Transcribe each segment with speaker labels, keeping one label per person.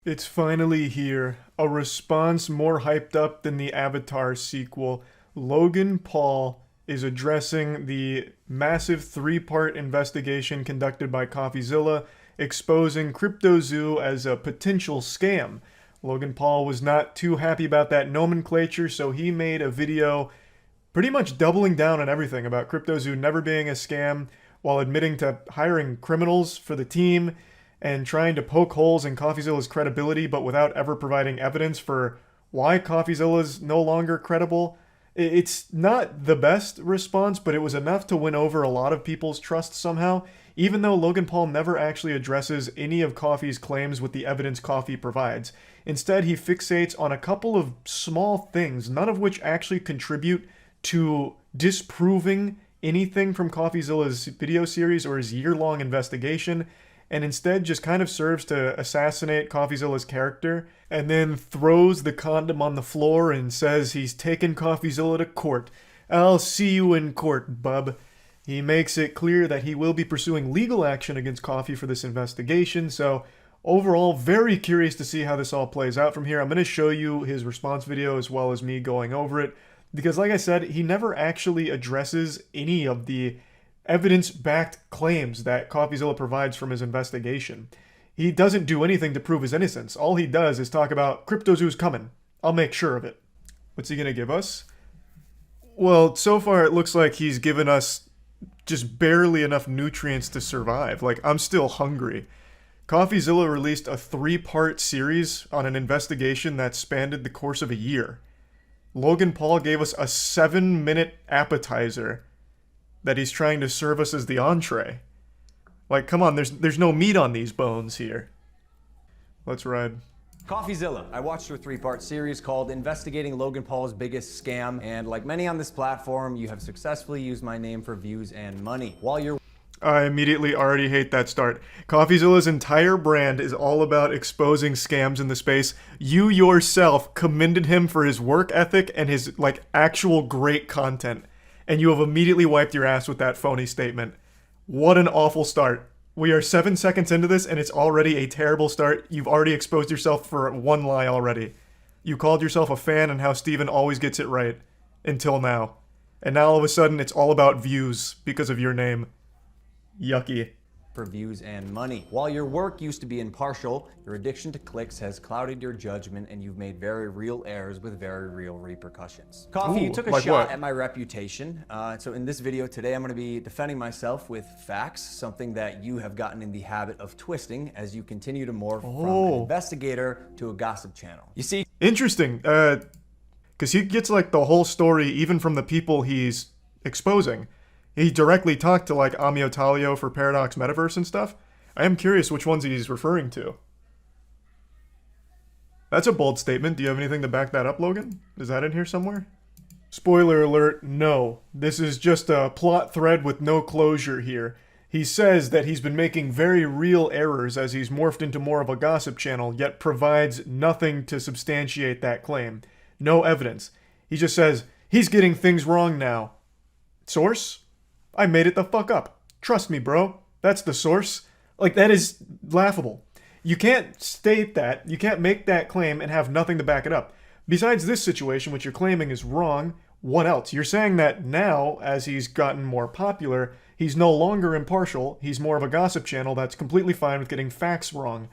Speaker 1: It's finally here. A response more hyped up than the Avatar sequel. Logan Paul is addressing the massive three-part investigation conducted by CoffeeZilla, exposing CryptoZoo as a potential scam. Logan Paul was not too happy about that nomenclature, so he made a video pretty much doubling down on everything about CryptoZoo never being a scam, while admitting to hiring criminals for the team and trying to poke holes in CoffeeZilla's credibility, but without ever providing evidence for why CoffeeZilla's no longer credible. It's not the best response, but it was enough to win over a lot of people's trust somehow, even though Logan Paul never actually addresses any of Coffee's claims with the evidence Coffee provides. Instead, he fixates on a couple of small things, none of which actually contribute to disproving anything from CoffeeZilla's video series or his year-long investigation, and instead just kind of serves to assassinate CoffeeZilla's character, and then throws the condom on the floor and says he's taken CoffeeZilla to court. I'll see you in court, bub. He makes it clear that he will be pursuing legal action against Coffee for this investigation, so overall, very curious to see how this all plays out from here. I'm going to show you his response video as well as me going over it, because like I said, he never actually addresses any of the evidence-backed claims that CoffeeZilla provides from his investigation. He doesn't do anything to prove his innocence. All he does is talk about CryptoZoo's coming. I'll make sure of it. What's he gonna give us? Well, so far it looks like he's given us just barely enough nutrients to survive. Like, I'm still hungry. CoffeeZilla released a 3-part series on an investigation that spanned the course of a year. Logan Paul gave us a 7-minute appetizer that he's trying to serve us as the entree. Like, come on, there's no meat on these bones here. Let's ride.
Speaker 2: CoffeeZilla. I watched your 3-part series called Investigating Logan Paul's Biggest Scam, and like many on this platform, you have successfully used my name for views and money. While you're
Speaker 1: I immediately already hate that start. CoffeeZilla's entire brand is all about exposing scams in the space. You yourself commended him for his work ethic and his, like, actual great content. And you have immediately wiped your ass with that phony statement. What an awful start. We are 7 seconds into this and it's already a terrible start. You've already exposed yourself for one lie already. You called yourself a fan and how Steven always gets it right. Until now. And now all of a sudden it's all about views because of your name. Yucky.
Speaker 2: for views and money. While your work used to be impartial, your addiction to clicks has clouded your judgment and you've made very real errors with very real repercussions. Coffee, you took a shot at my reputation. So in this video today, I'm gonna be defending myself with facts, something that you have gotten in the habit of twisting as you continue to morph from an investigator to a gossip channel. You see-
Speaker 1: Interesting, because he gets like the whole story even from the people he's exposing. He directly talked to like Amio Talio for Paradox Metaverse and stuff. I am curious which ones he's referring to. That's a bold statement. Do you have anything to back that up, Logan? Is that in here somewhere? Spoiler alert, no. This is just a plot thread with no closure here. He says that he's been making very real errors as he's morphed into more of a gossip channel, yet provides nothing to substantiate that claim. No evidence. He just says, he's getting things wrong now. Source? I made it the fuck up. Trust me, bro. That's the source. Like, that is laughable. You can't state that, you can't make that claim and have nothing to back it up. Besides this situation, which you're claiming is wrong, what else? You're saying that now, as he's gotten more popular, he's no longer impartial, he's more of a gossip channel that's completely fine with getting facts wrong.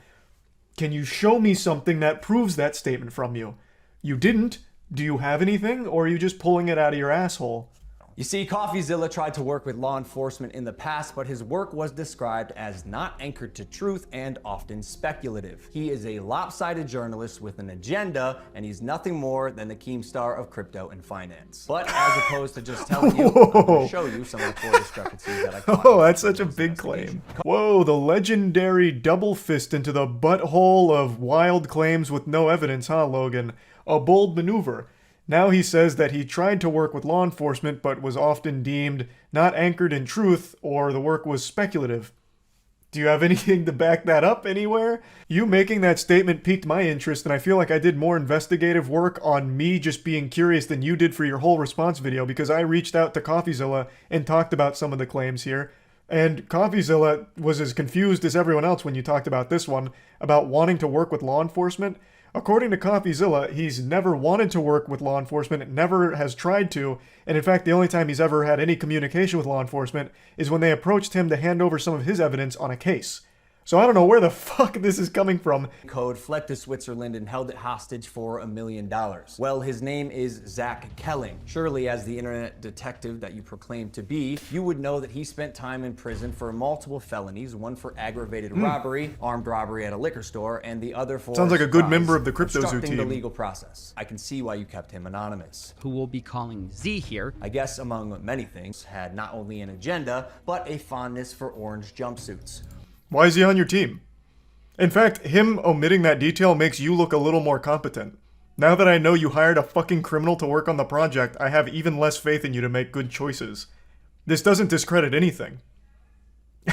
Speaker 1: Can you show me something that proves that statement from you? You didn't. Do you have anything, or are you just pulling it out of your asshole?
Speaker 2: You see, CoffeeZilla tried to work with law enforcement in the past, but his work was described as not anchored to truth and often speculative. He is a lopsided journalist with an agenda, and he's nothing more than the Keemstar of crypto and finance. But as opposed to just telling you, I'm going to show you some of the core discrepancies that I caught.
Speaker 1: Oh, that's such a big claim. Whoa, the legendary double fist into the butthole of wild claims with no evidence, huh, Logan? A bold maneuver. Now he says that he tried to work with law enforcement but was often deemed not anchored in truth or the work was speculative. Do you have anything to back that up anywhere? You making that statement piqued my interest, and I feel like I did more investigative work on me just being curious than you did for your whole response video, because I reached out to CoffeeZilla and talked about some of the claims here. And CoffeeZilla was as confused as everyone else when you talked about this one, about wanting to work with law enforcement. According to CoffeeZilla, he's never wanted to work with law enforcement, never has tried to, and in fact the only time he's ever had any communication with law enforcement is when they approached him to hand over some of his evidence on a case. So I don't know where the fuck this is coming from.
Speaker 2: Code fled to Switzerland and held it hostage for $1 million. Well, his name is Zach Kelling. Surely, as the internet detective that you proclaim to be, you would know that he spent time in prison for multiple felonies, one for aggravated robbery, armed robbery at a liquor store, and the other for
Speaker 1: sounds like a good member of the CryptoZoo
Speaker 2: obstructing
Speaker 1: team.
Speaker 2: the legal process. I can see why you kept him anonymous.
Speaker 3: Who we'll be calling Z here.
Speaker 2: I guess, among many things, had not only an agenda, but a fondness for orange jumpsuits.
Speaker 1: Why is he on your team? In fact, him omitting that detail makes you look a little more competent. Now that I know you hired a fucking criminal to work on the project, I have even less faith in you to make good choices. This doesn't discredit anything.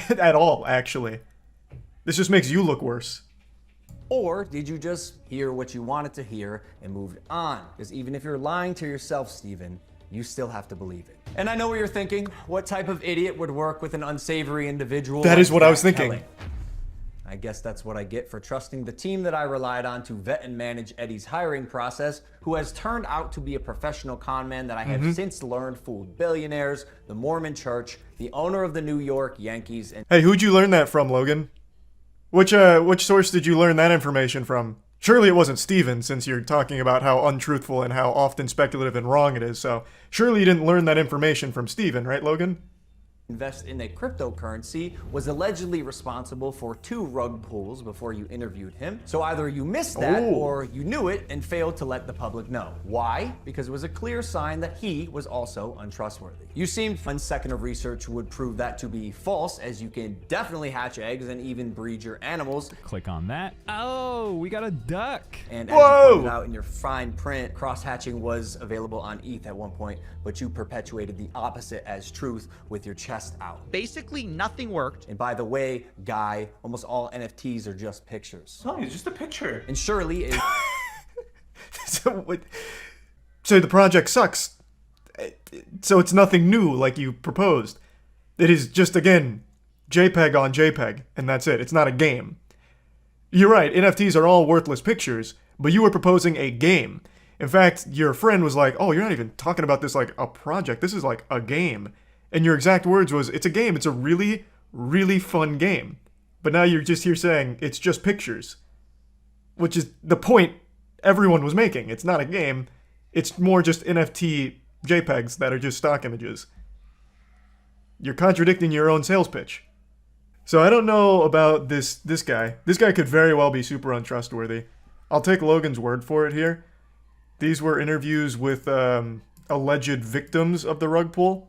Speaker 1: At all, actually. This just makes you look worse.
Speaker 2: Or did you just hear what you wanted to hear and moved on? Because even if you're lying to yourself, Steven, you still have to believe it. And I know what you're thinking. What type of idiot would work with an unsavory individual?
Speaker 1: That is what I was
Speaker 2: Zach
Speaker 1: thinking.
Speaker 2: Kelling? I guess that's what I get for trusting the team that I relied on to vet and manage Eddie's hiring process, who has turned out to be a professional con man that I have since learned fooled billionaires, the Mormon Church, the owner of the New York Yankees, and
Speaker 1: Hey, who'd you learn that from, Logan? Which source did you learn that information from? Surely it wasn't Steven, since you're talking about how untruthful and how often speculative and wrong it is, so surely you didn't learn that information from Steven, right, Logan?
Speaker 2: invest in a cryptocurrency, was allegedly responsible for 2 rug pulls before you interviewed him. So either you missed that or you knew it and failed to let the public know. Why? Because it was a clear sign that he was also untrustworthy. You seemed 1 second of research would prove that to be false, as you can definitely hatch eggs and even breed your animals.
Speaker 4: Click on that. Oh, we got a duck.
Speaker 2: And as you pointed out in your fine print, cross-hatching was available on ETH at one point, but you perpetuated the opposite as truth with your chest out.
Speaker 3: Basically, nothing worked.
Speaker 2: And by the way, Guy, almost all NFTs are just pictures.
Speaker 5: No, it's just a picture.
Speaker 2: And Shirley is...
Speaker 1: So the project sucks. So it's nothing new like you proposed. It is just, again, JPEG on JPEG, and that's it. It's not a game. You're right, NFTs are all worthless pictures, but you were proposing a game. In fact, your friend was like, oh, you're not even talking about this like a project. This is like a game. And your exact words was, it's a game. It's a really, really fun game. But now you're just here saying, it's just pictures. Which is the point everyone was making. It's not a game. It's more just NFT JPEGs that are just stock images. You're contradicting your own sales pitch. So I don't know about this guy. This guy could very well be super untrustworthy. I'll take Logan's word for it here. These were interviews with alleged victims of the rug pull.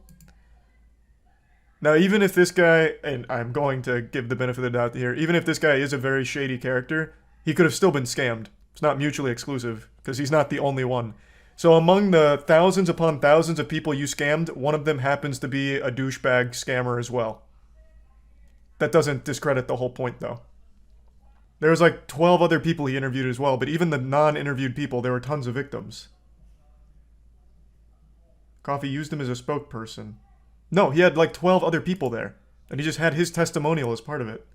Speaker 1: Now, even if this guy, and I'm going to give the benefit of the doubt here, even if this guy is a very shady character, he could have still been scammed. It's not mutually exclusive, because he's not the only one. So among the thousands upon thousands of people you scammed, one of them happens to be a douchebag scammer as well. That doesn't discredit the whole point, though. There was like 12 other people he interviewed as well, but even the non-interviewed people, there were tons of victims. Coffee used him as a spokesperson. No, he had like 12 other people there, and he just had his testimonial as part of it.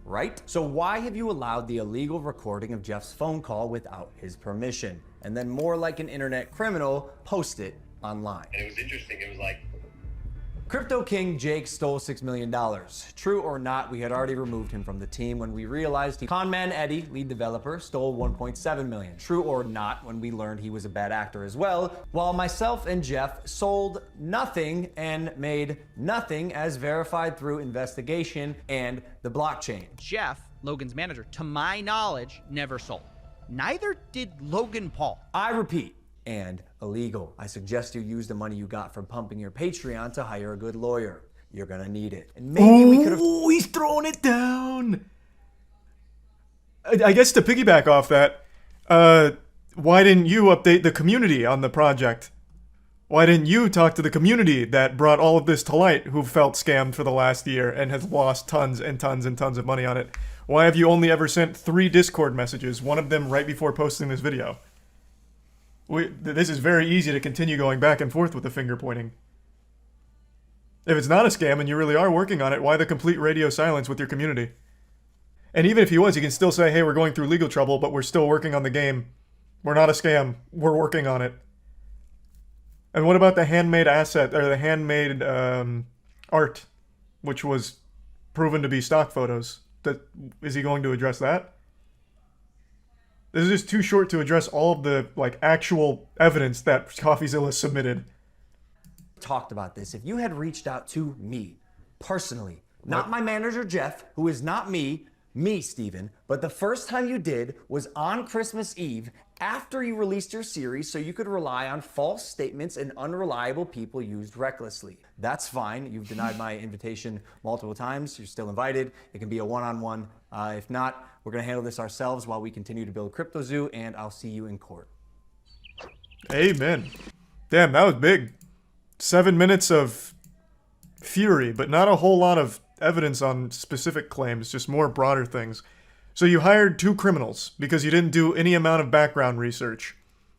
Speaker 2: Right? So why have you allowed the illegal recording of Jeff's phone call without his permission? And then more like an internet criminal, post it online.
Speaker 6: And it was interesting, it was like,
Speaker 2: Crypto King Jake stole $6 million. True or not, we had already removed him from the team when we realized Conman Eddie, lead developer, stole $1.7 million. True or not, when we learned he was a bad actor as well, while myself and Jeff sold nothing and made nothing as verified through investigation and the blockchain.
Speaker 3: Jeff, Logan's manager, to my knowledge, never sold. Neither did Logan Paul.
Speaker 2: I repeat, and illegal. I suggest you use the money you got from pumping your Patreon to hire a good lawyer. You're gonna need it. And maybe we could have...
Speaker 1: Oh, he's throwing it down! I guess to piggyback off that, why didn't you update the community on the project? Why didn't you talk to the community that brought all of this to light, who felt scammed for the last year and has lost tons and tons and tons of money on it? Why have you only ever sent 3 Discord messages, one of them right before posting this video? This is very easy to continue going back and forth with the finger pointing. If it's not a scam and you really are working on it, why the complete radio silence with your community? And even if he was, you can still say, hey, we're going through legal trouble, but we're still working on the game. We're not a scam. We're working on it. And what about the handmade asset, or the handmade art, which was proven to be stock photos? Is he going to address that? This is just too short to address all of the actual evidence that CoffeeZilla submitted.
Speaker 2: Talked about this. If you had reached out to me personally, not my manager Jeff, who is not me, Steven, but the first time you did was on Christmas Eve after you released your series, so you could rely on false statements and unreliable people used recklessly. That's fine. You've denied my invitation multiple times. You're still invited. It can be a one-on-one. If not, we're going to handle this ourselves while we continue to build CryptoZoo, and I'll see you in court.
Speaker 1: Amen. Damn, that was big. 7 minutes of fury, but not a whole lot of evidence on specific claims, just more broader things. So you hired 2 criminals because you didn't do any amount of background research.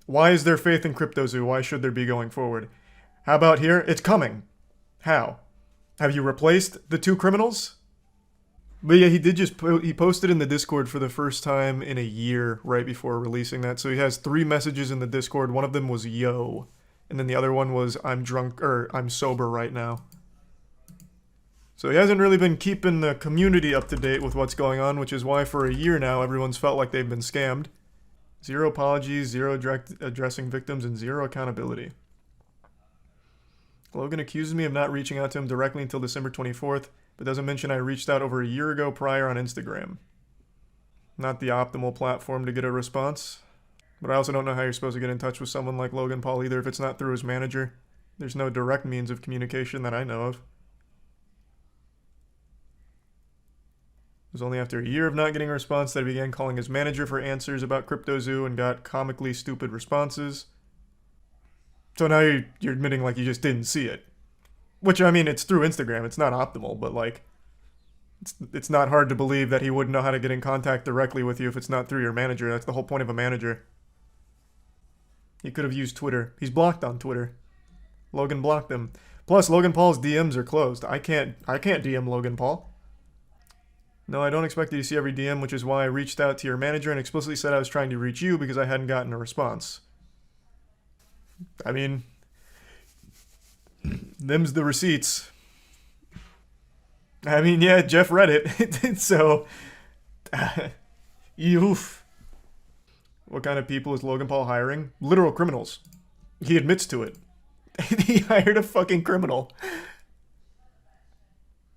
Speaker 1: Why is there faith in CryptoZoo? Why should there be going forward? How about here? It's coming. How? Have you replaced the 2 criminals? But yeah, he did he posted in the Discord for the first time in a year right before releasing that. So he has 3 messages in the Discord. One of them was yo. And then the other one was I'm drunk, or I'm sober right now. So he hasn't really been keeping the community up to date with what's going on, which is why for a year now everyone's felt like they've been scammed. 0 apologies, 0 addressing victims, and 0 accountability. Logan accuses me of not reaching out to him directly until December 24th, but doesn't mention I reached out over a year ago prior on Instagram. Not the optimal platform to get a response. But I also don't know how you're supposed to get in touch with someone like Logan Paul either if it's not through his manager. There's no direct means of communication that I know of. It was only after a year of not getting a response that he began calling his manager for answers about CryptoZoo and got comically stupid responses. So now you're admitting like you just didn't see it. Which, I mean, it's through Instagram. It's not optimal, but like, it's not hard to believe that he wouldn't know how to get in contact directly with you if it's not through your manager. That's the whole point of a manager. He could have used Twitter. He's blocked on Twitter. Logan blocked him. Plus, Logan Paul's DMs are closed. I can't DM Logan Paul. No, I don't expect you to see every DM, which is why I reached out to your manager and explicitly said I was trying to reach you because I hadn't gotten a response. I mean, them's the receipts. I mean, yeah, Jeff read it. So, oof. What kind of people is Logan Paul hiring? Literal criminals. He admits to it. He hired a fucking criminal.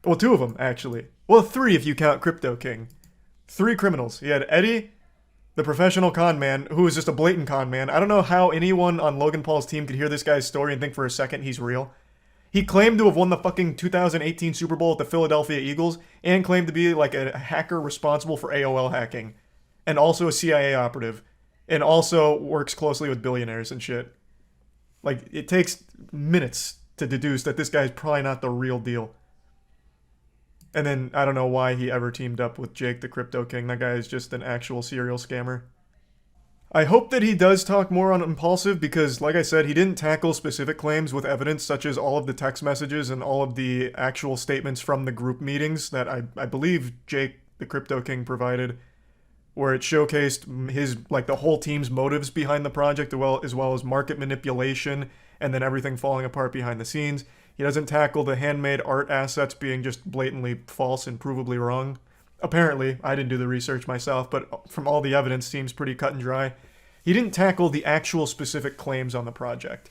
Speaker 1: Well, 2 of them, actually. Well, 3 if you count Crypto King. 3 criminals. He had Eddie, the professional con man, who was just a blatant con man. I don't know how anyone on Logan Paul's team could hear this guy's story and think for a second he's real. He claimed to have won the fucking 2018 Super Bowl with the Philadelphia Eagles and claimed to be like a hacker responsible for AOL hacking. And also a CIA operative. And also works closely with billionaires and shit. Like, it takes minutes to deduce that this guy's probably not the real deal. And then, I don't know why he ever teamed up with Jake the Crypto King. That guy is just an actual serial scammer. I hope that he does talk more on Impulsive because, like I said, he didn't tackle specific claims with evidence such as all of the text messages and all of the actual statements from the group meetings that I believe Jake the Crypto King provided, where it showcased his, like, the whole team's motives behind the project as well as market manipulation and then everything falling apart behind the scenes. He doesn't tackle the handmade art assets being just blatantly false and provably wrong. Apparently, I didn't do the research myself, but from all the evidence seems pretty cut and dry. He didn't tackle the actual specific claims on the project.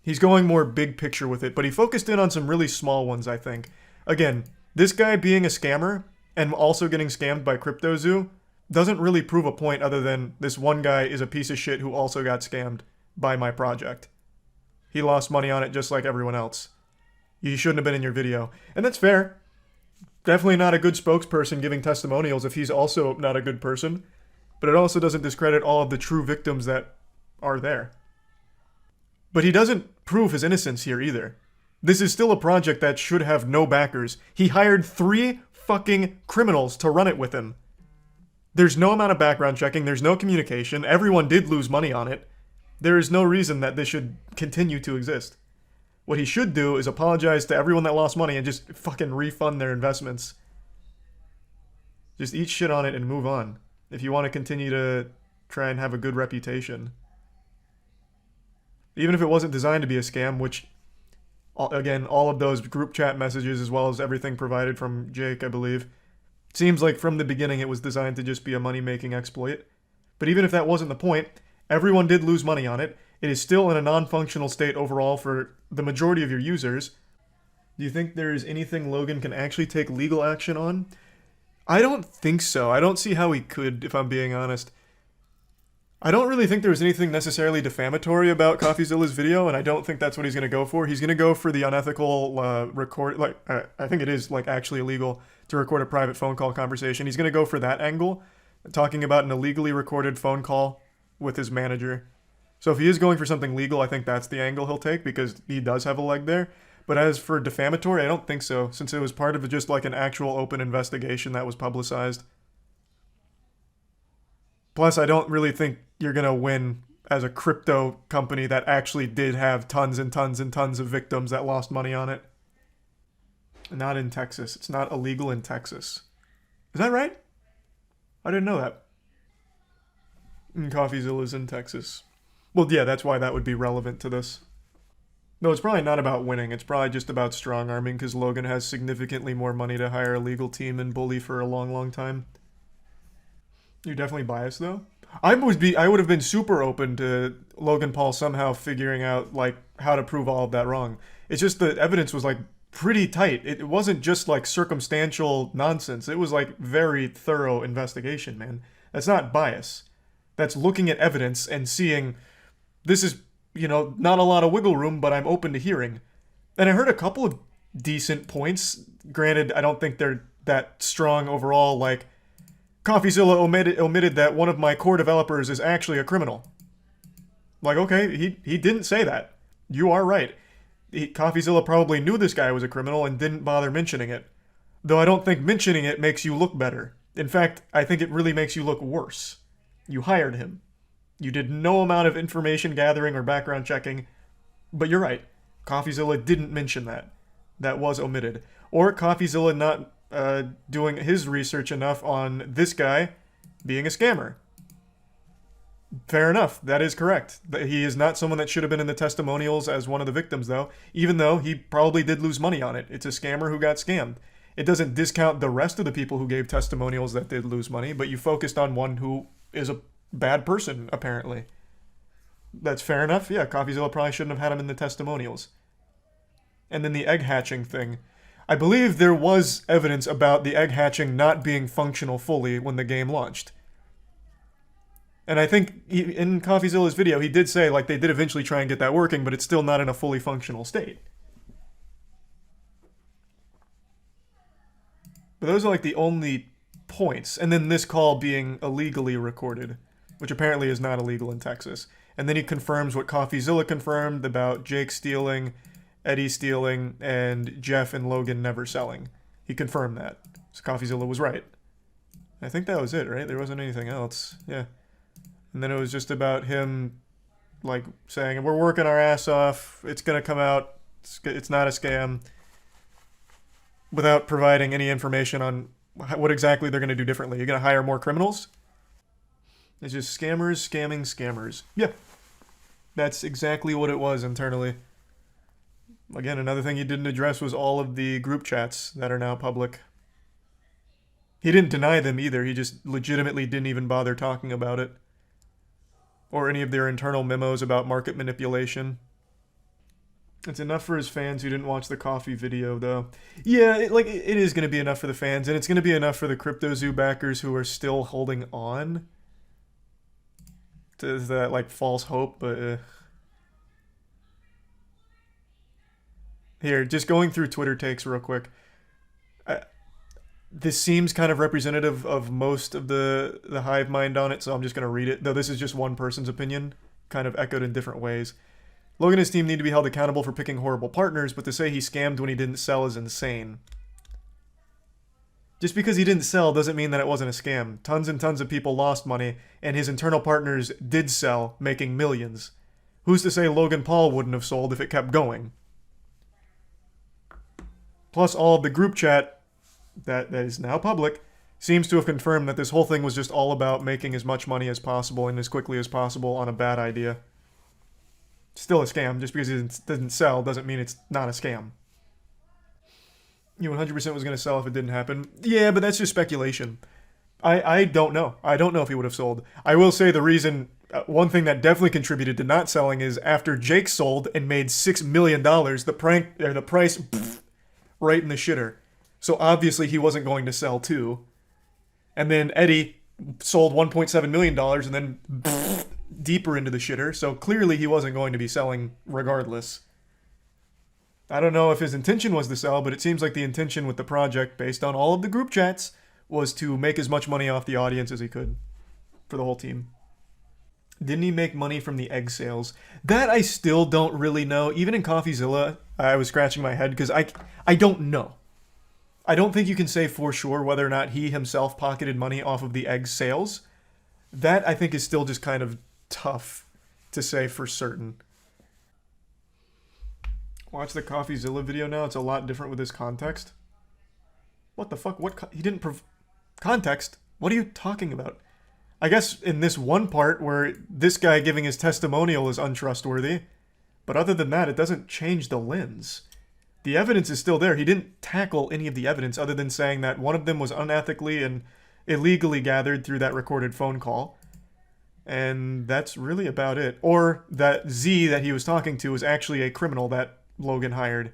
Speaker 1: He's going more big picture with it, but he focused in on some really small ones, I think. Again, this guy being a scammer and also getting scammed by CryptoZoo doesn't really prove a point other than this one guy is a piece of shit who also got scammed by my project. He lost money on it just like everyone else. You shouldn't have been in your video. And that's fair. Definitely not a good spokesperson giving testimonials if he's also not a good person. But it also doesn't discredit all of the true victims that are there. But he doesn't prove his innocence here either. This is still a project that should have no backers. He hired 3 fucking criminals to run it with him. There's no amount of background checking. There's no communication. Everyone did lose money on it. There is no reason that this should continue to exist. What he should do is apologize to everyone that lost money and just fucking refund their investments. Just eat shit on it and move on. If you want to continue to try and have a good reputation. Even if it wasn't designed to be a scam, which, again, all of those group chat messages as well as everything provided from Jake, I believe, seems like from the beginning it was designed to just be a money-making exploit. But even if that wasn't the point, everyone did lose money on it. It is still in a non-functional state overall for the majority of your users. Do you think there is anything Logan can actually take legal action on? I don't think so. I don't see how he could, if I'm being honest. I don't really think there was anything necessarily defamatory about CoffeeZilla's video, and I don't think that's what he's going to go for. He's going to go for the unethical record. Like, I think it is like actually illegal to record a private phone call conversation. He's going to go for that angle, talking about an illegally recorded phone call with his manager. So if he is going for something legal, I think that's the angle he'll take because he does have a leg there. But as for defamatory, I don't think so, since it was part of just like an actual open investigation that was publicized. Plus, I don't really think you're going to win as a crypto company that actually did have tons and tons and tons of victims that lost money on it. Not in Texas. It's not illegal in Texas. Is that right? I didn't know that. CoffeeZilla's in Texas. Well, yeah, that's why that would be relevant to this. No, it's probably not about winning. It's probably just about strong-arming because Logan has significantly more money to hire a legal team and bully for a long, long time. You're definitely biased, though. I would have been super open to Logan Paul somehow figuring out, like, how to prove all of that wrong. It's just the evidence was, like, pretty tight. It wasn't just, like, circumstantial nonsense. It was, like, very thorough investigation, man. That's not bias. That's looking at evidence and seeing, this is, you know, not a lot of wiggle room, but I'm open to hearing. And I heard a couple of decent points. Granted, I don't think they're that strong overall, like, CoffeeZilla omitted that one of my core developers is actually a criminal. Like, okay, he didn't say that. You are right. CoffeeZilla probably knew this guy was a criminal and didn't bother mentioning it. Though I don't think mentioning it makes you look better. In fact, I think it really makes you look worse. You hired him. You did no amount of information gathering or background checking. But you're right. CoffeeZilla didn't mention that. That was omitted. Or CoffeeZilla not doing his research enough on this guy being a scammer. Fair enough. That is correct. He is not someone that should have been in the testimonials as one of the victims, though, even though he probably did lose money on it. It's a scammer who got scammed. It doesn't discount the rest of the people who gave testimonials that did lose money, but you focused on one who is a bad person, apparently. That's fair enough. Yeah, CoffeeZilla probably shouldn't have had him in the testimonials. And then the egg hatching thing. I believe there was evidence about the egg hatching not being functional fully when the game launched. And I think in CoffeeZilla's video, he did say, like, they did eventually try and get that working, but it's still not in a fully functional state. But those are, like, the only points. And then this call being illegally recorded, which apparently is not illegal in Texas. And then he confirms what CoffeeZilla confirmed about Jake stealing, Eddie stealing, and Jeff and Logan never selling. He confirmed that. So CoffeeZilla was right. I think that was it, right? There wasn't anything else. Yeah. And then it was just about him, like, saying, we're working our ass off. It's going to come out. It's not a scam. Without providing any information on what exactly they're going to do differently. You're going to hire more criminals? It's just scammers scamming scammers. Yeah. That's exactly what it was internally. Again, another thing he didn't address was all of the group chats that are now public. He didn't deny them either. He just legitimately didn't even bother talking about it. Or any of their internal memos about market manipulation. It's enough for his fans who didn't watch the coffee video, though. Yeah, it is going to be enough for the fans, and it's going to be enough for the CryptoZoo backers who are still holding on to that, like, false hope, but... Here, just going through Twitter takes real quick. This seems kind of representative of most of the hive mind on it, so I'm just going to read it. Though this is just one person's opinion, kind of echoed in different ways. Logan and his team need to be held accountable for picking horrible partners, but to say he scammed when he didn't sell is insane. Just because he didn't sell doesn't mean that it wasn't a scam. Tons and tons of people lost money, and his internal partners did sell, making millions. Who's to say Logan Paul wouldn't have sold if it kept going? Plus, all of the group chat that is now public seems to have confirmed that this whole thing was just all about making as much money as possible and as quickly as possible on a bad idea. Still a scam. Just because it doesn't sell doesn't mean it's not a scam. You 100% was going to sell if it didn't happen. Yeah, but that's just speculation. I don't know. I don't know if he would have sold. I will say the reason, one thing that definitely contributed to not selling is after Jake sold and made $6 million, the price right in the shitter. So obviously he wasn't going to sell too. And then Eddie sold $1.7 million and then deeper into the shitter. So clearly he wasn't going to be selling regardless. I don't know if his intention was to sell, but it seems like the intention with the project, based on all of the group chats, was to make as much money off the audience as he could for the whole team. Didn't he make money from the egg sales? That I still don't really know. Even in CoffeeZilla, I was scratching my head because I don't know. I don't think you can say for sure whether or not he himself pocketed money off of the egg sales. That I think is still just kind of tough to say for certain. Watch the CoffeeZilla video now. It's a lot different with this context. What the fuck? He didn't context? What are you talking about? I guess in this one part where this guy giving his testimonial is untrustworthy. But other than that, it doesn't change the lens. The evidence is still there. He didn't tackle any of the evidence other than saying that one of them was unethically and illegally gathered through that recorded phone call. And that's really about it. Or that Z that he was talking to was actually a criminal that Logan hired.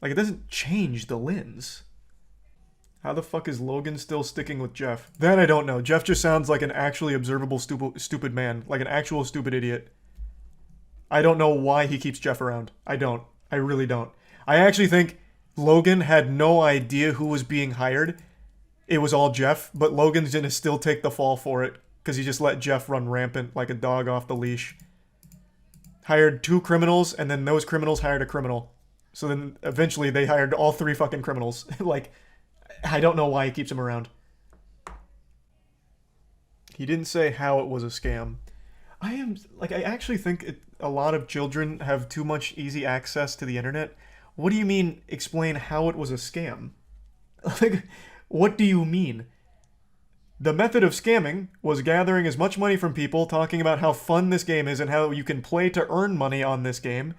Speaker 1: Like, it doesn't change the lens. How the fuck is Logan still sticking with Jeff? That I don't know. Jeff just sounds like an actually observable stupid man. Like an actual stupid idiot. I don't know why he keeps Jeff around. I don't. I really don't. I actually think Logan had no idea who was being hired. It was all Jeff, but Logan's gonna still take the fall for it because he just let Jeff run rampant like a dog off the leash. Hired 2 criminals, and then those criminals hired a criminal. So then eventually they hired all 3 fucking criminals. Like, I don't know why he keeps him around. He didn't say how it was a scam. I actually think a lot of children have too much easy access to the internet. What do you mean, explain how it was a scam? Like, what do you mean? The method of scamming was gathering as much money from people, talking about how fun this game is and how you can play to earn money on this game.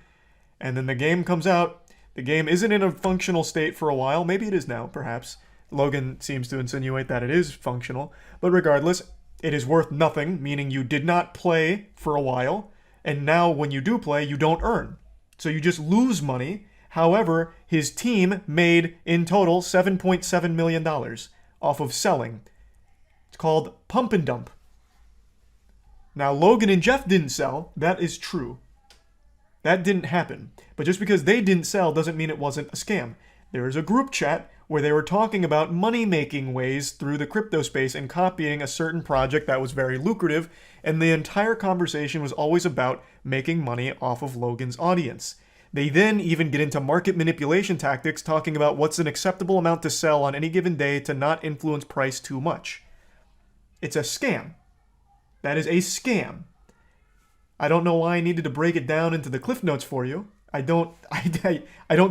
Speaker 1: And then the game comes out. The game isn't in a functional state for a while. Maybe it is now, perhaps. Logan seems to insinuate that it is functional. But regardless, it is worth nothing, meaning you did not play for a while. And now when you do play, you don't earn. So you just lose money. However, his team made, in total, $7.7 million off of selling. It's called Pump and Dump. Now, Logan and Jeff didn't sell. That is true. That didn't happen. But just because they didn't sell doesn't mean it wasn't a scam. There is a group chat where they were talking about money-making ways through the crypto space and copying a certain project that was very lucrative, and the entire conversation was always about making money off of Logan's audience. They then even get into market manipulation tactics, talking about what's an acceptable amount to sell on any given day to not influence price too much. It's a scam. That is a scam. I don't know why I needed to break it down into the Cliff Notes for you. I don't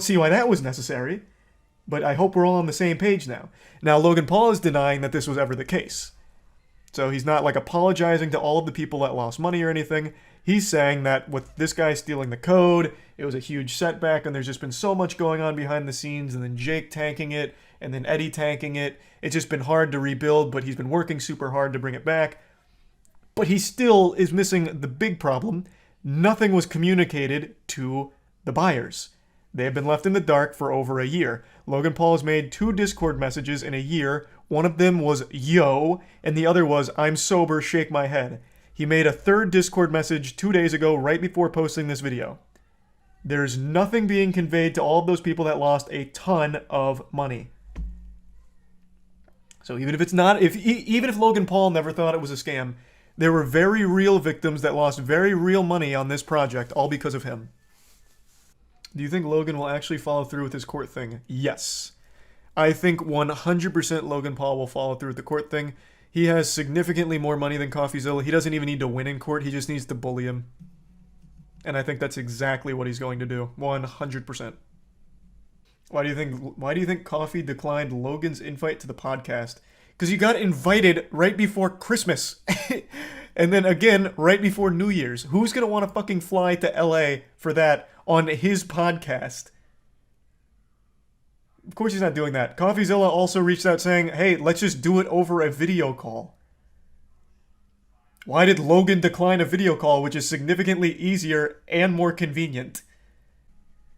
Speaker 1: see why that was necessary. But I hope we're all on the same page now. Now, Logan Paul is denying that this was ever the case. So he's not like apologizing to all of the people that lost money or anything. He's saying that with this guy stealing the code, it was a huge setback and there's just been so much going on behind the scenes, and then Jake tanking it and then Eddie tanking it. It's just been hard to rebuild, but he's been working super hard to bring it back. But he still is missing the big problem. Nothing was communicated to the buyers. They have been left in the dark for over a year. Logan Paul has made 2 Discord messages in a year. One of them was yo, and the other was I'm sober, shake my head. He made a 3rd Discord message 2 days ago, right before posting this video. There's nothing being conveyed to all of those people that lost a ton of money. So even if it's not, even if Logan Paul never thought it was a scam, there were very real victims that lost very real money on this project, all because of him. Do you think Logan will actually follow through with his court thing? Yes. I think 100% Logan Paul will follow through with the court thing. He has significantly more money than CoffeeZilla. He doesn't even need to win in court. He just needs to bully him. And I think that's exactly what he's going to do. 100%. Why do you think Coffee declined Logan's invite to the podcast? Because you got invited right before Christmas. And then again right before New Year's. Who's going to want to fucking fly to LA for that on his podcast? Of course he's not doing that. CoffeeZilla also reached out saying, hey, let's just do it over a video call. Why did Logan decline a video call, which is significantly easier and more convenient?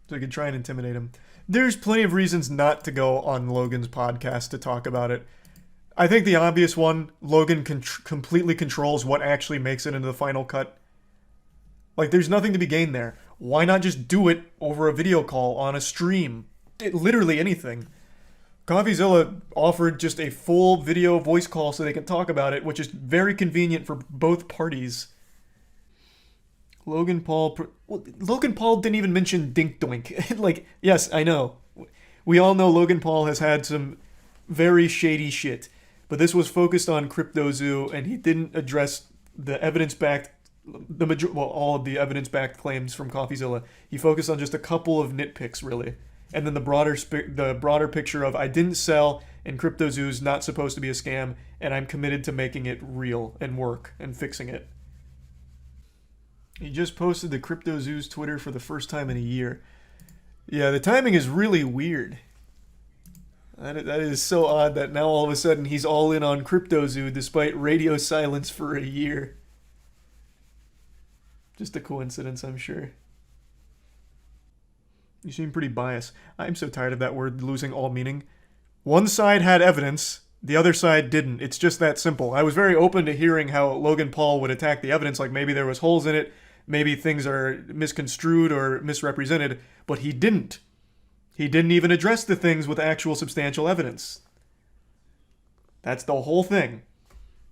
Speaker 1: So we could try and intimidate him. There's plenty of reasons not to go on Logan's podcast to talk about it. I think the obvious one, Logan completely controls what actually makes it into the final cut. Like, there's nothing to be gained there. Why not just do it over a video call on a stream? Literally anything. CoffeeZilla offered just a full video voice call so they can talk about it, which is very convenient for both parties. Logan Paul didn't even mention Dink Doink. Like, yes, I know. We all know Logan Paul has had some very shady shit. But this was focused on CryptoZoo, and he didn't address the evidence-backed, all of the evidence-backed claims from CoffeeZilla. He focused on just a couple of nitpicks, really. And then the broader picture of, I didn't sell, and CryptoZoo's not supposed to be a scam, and I'm committed to making it real and work and fixing it. He just posted the CryptoZoo's Twitter for the first time in a year. Yeah, the timing is really weird. That is so odd that now all of a sudden he's all in on CryptoZoo despite radio silence for a year. Just a coincidence, I'm sure. You seem pretty biased. I'm so tired of that word losing all meaning. One side had evidence, the other side didn't. It's just that simple. I was very open to hearing how Logan Paul would attack the evidence, like maybe there was holes in it, maybe things are misconstrued or misrepresented, but he didn't. He didn't even address the things with actual substantial evidence. That's the whole thing.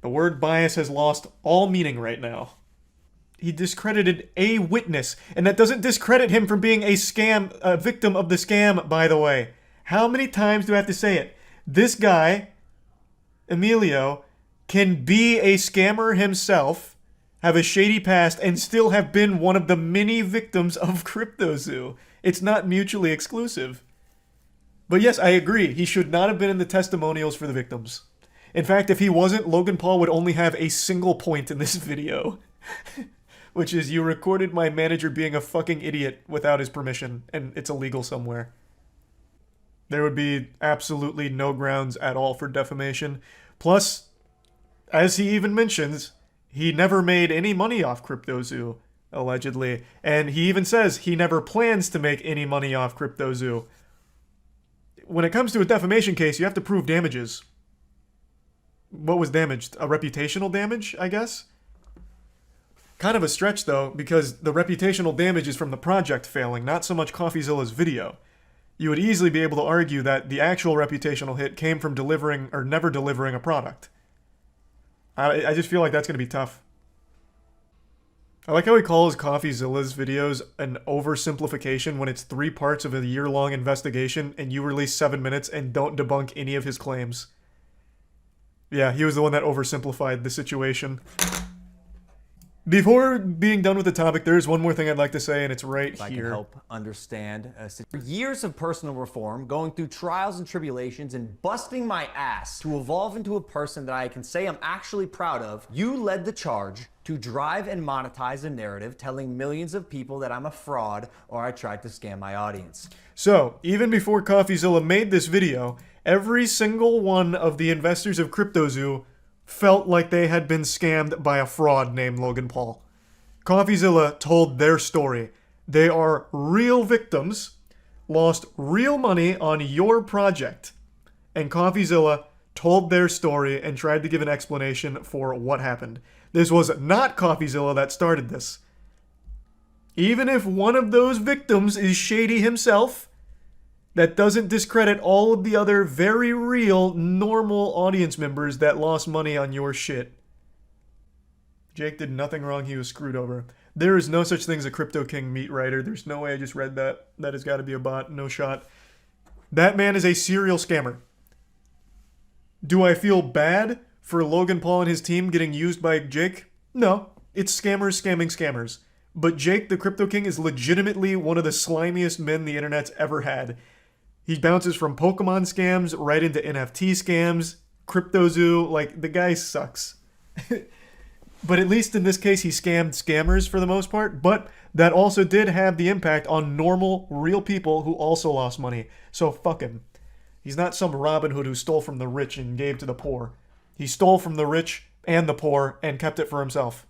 Speaker 1: The word bias has lost all meaning right now. He discredited a witness, and that doesn't discredit him from being a victim of the scam, by the way. How many times do I have to say it? This guy, Emilio, can be a scammer himself, have a shady past, and still have been one of the many victims of CryptoZoo. It's not mutually exclusive. But yes, I agree. He should not have been in the testimonials for the victims. In fact, if he wasn't, Logan Paul would only have a single point in this video. Which is, you recorded my manager being a fucking idiot without his permission, and it's illegal somewhere. There would be absolutely no grounds at all for defamation. Plus, as he even mentions, he never made any money off CryptoZoo. Allegedly. And he even says he never plans to make any money off CryptoZoo. When it comes to a defamation case, you have to prove damages. What was damaged? A reputational damage, I guess? Kind of a stretch, though, because the reputational damage is from the project failing, not so much CoffeeZilla's video. You would easily be able to argue that the actual reputational hit came from delivering or never delivering a product. I just feel like that's going to be tough. I like how he calls CoffeeZilla's videos an oversimplification when it's 3 parts of a year-long investigation and you release 7 minutes and don't debunk any of his claims. Yeah, he was the one that oversimplified the situation. Before being done with the topic, there is one more thing I'd like to say, and it's right here.
Speaker 2: I can help understand. For years of personal reform, going through trials and tribulations, and busting my ass to evolve into a person that I can say I'm actually proud of, you led the charge to drive and monetize a narrative telling millions of people that I'm a fraud or I tried to scam my audience.
Speaker 1: So, even before CoffeeZilla made this video, every single one of the investors of CryptoZoo felt like they had been scammed by a fraud named Logan Paul. CoffeeZilla told their story. They are real victims, lost real money on your project. And CoffeeZilla told their story and tried to give an explanation for what happened. This was not CoffeeZilla that started this. Even if one of those victims is shady himself, that doesn't discredit all of the other very real, normal audience members that lost money on your shit. Jake did nothing wrong, he was screwed over. There is no such thing as a Crypto King meat writer. There's no way I just read that. That has got to be a bot, no shot. That man is a serial scammer. Do I feel bad for Logan Paul and his team getting used by Jake? No, it's scammers scamming scammers. But Jake, the Crypto King, is legitimately one of the slimiest men the internet's ever had. He bounces from Pokemon scams right into NFT scams, CryptoZoo. Like, the guy sucks. But at least in this case, he scammed scammers for the most part. But that also did have the impact on normal, real people who also lost money. So fuck him. He's not some Robin Hood who stole from the rich and gave to the poor. He stole from the rich and the poor and kept it for himself.